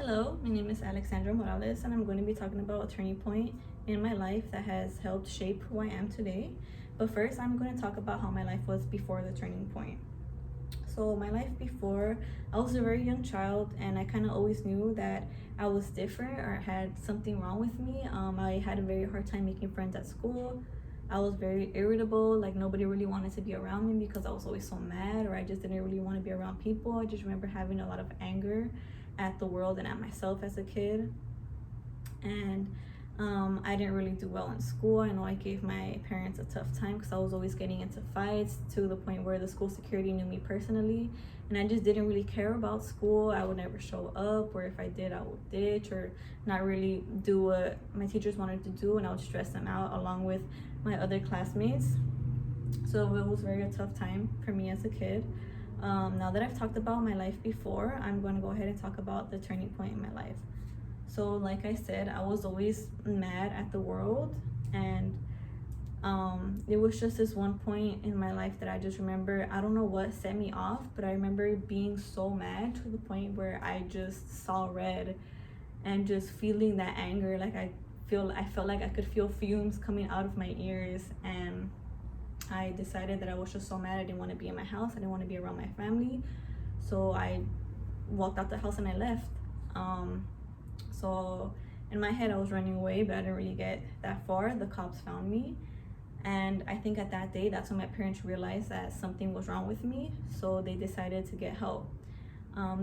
Hello, my name is Alexandra Morales, and I'm going to be talking about a turning point in my life that has helped shape who I am today. But first, I'm going to talk about how my life was before the turning point. So, my life before, I was a very young child, and I kind of always knew that I was different or had something wrong with me. I had a very hard time making friends at school. I was very irritable, like nobody really wanted to be around me because I was always so mad, or I just didn't really want to be around people. I just remember having a lot of anger at the world and at myself as a kid. And I didn't really do well in school. I know I gave my parents a tough time because I was always getting into fights to the point where the school security knew me personally. And I just didn't really care about school. I would never show up, or if I did, I would ditch or not really do what my teachers wanted to do, and I would stress them out along with my other classmates. So it was very a tough time for me as a kid. Now that I've talked about my life before, I'm going to go ahead and talk about the turning point in my life. So, like I said, I was always mad at the world, and it was just this one point in my life that I just remember. I don't know what set me off, but I remember being so mad to the point where I just saw red and just feeling that anger. Like I felt like I could feel fumes coming out of my ears, and I decided that I was just so mad. I didn't want to be in my house. I didn't want to be around my family. So I walked out the house and I left. So in my head, I was running away, but I didn't really get that far. The cops found me. And I think at that day, that's when my parents realized that something was wrong with me. So they decided to get help.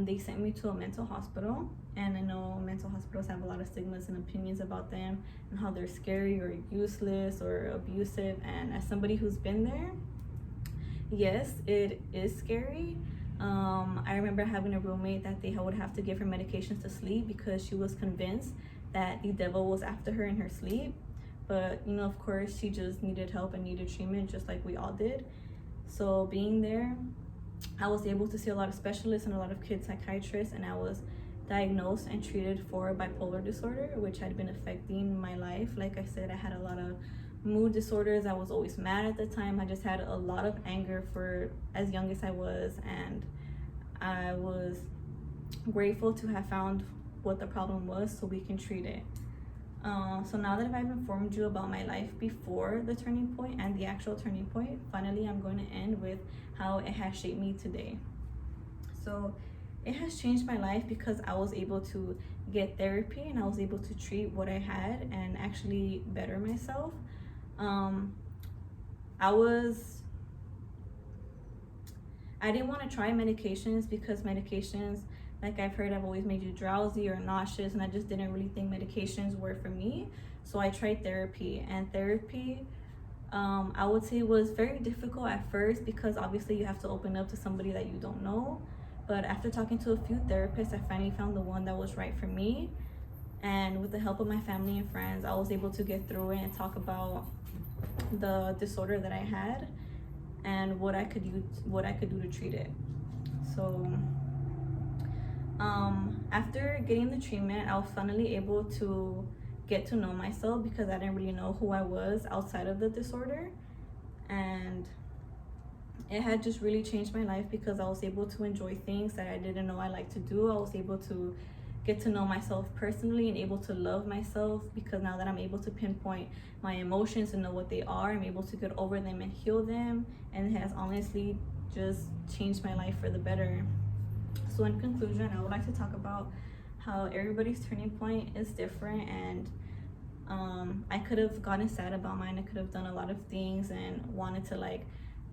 They sent me to a mental hospital, and I know mental hospitals have a lot of stigmas and opinions about them and how they're scary or useless or abusive. And as somebody who's been there, yes, it is scary. I remember having a roommate that they would have to give her medications to sleep because she was convinced that the devil was after her in her sleep. But of course, she just needed help and needed treatment just like we all did. So being there, I was able to see a lot of specialists and a lot of kid psychiatrists, and I was diagnosed and treated for bipolar disorder, which had been affecting my life. Like I said, I had a lot of mood disorders. I was always mad at the time. I just had a lot of anger for as young as I was, and I was grateful to have found what the problem was so we can treat it. So now that I've informed you about my life before the turning point and the actual turning point, finally I'm going to end with how it has shaped me today. So it has changed my life because I was able to get therapy and I was able to treat what I had and actually better myself. I didn't want to try medications because medications, like I've heard, have always made you drowsy or nauseous, and I just didn't really think medications were for me. So I tried therapy, and therapy, I would say, was very difficult at first because obviously you have to open up to somebody that you don't know. But after talking to a few therapists, I finally found the one that was right for me. And with the help of my family and friends, I was able to get through it and talk about the disorder that I had and what I could do to treat it. So after getting the treatment, I was finally able to get to know myself because I didn't really know who I was outside of the disorder. And it had just really changed my life because I was able to enjoy things that I didn't know I liked to do. I was able to get to know myself personally and able to love myself because now that I'm able to pinpoint my emotions and know what they are, I'm able to get over them and heal them. And it has honestly just changed my life for the better. So in conclusion, I would like to talk about how everybody's turning point is different, and I could have gotten sad about mine. I could have done a lot of things and wanted to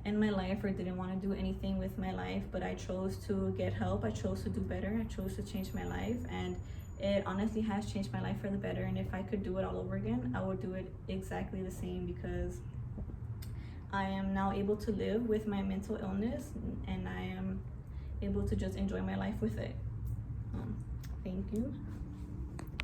end my life or didn't want to do anything with my life, but I chose to get help. I chose to do better. I chose to change my life, and it honestly has changed my life for the better. And if I could do it all over again, I would do it exactly the same because I am now able to live with my mental illness, and I am able to just enjoy my life with it. Thank you.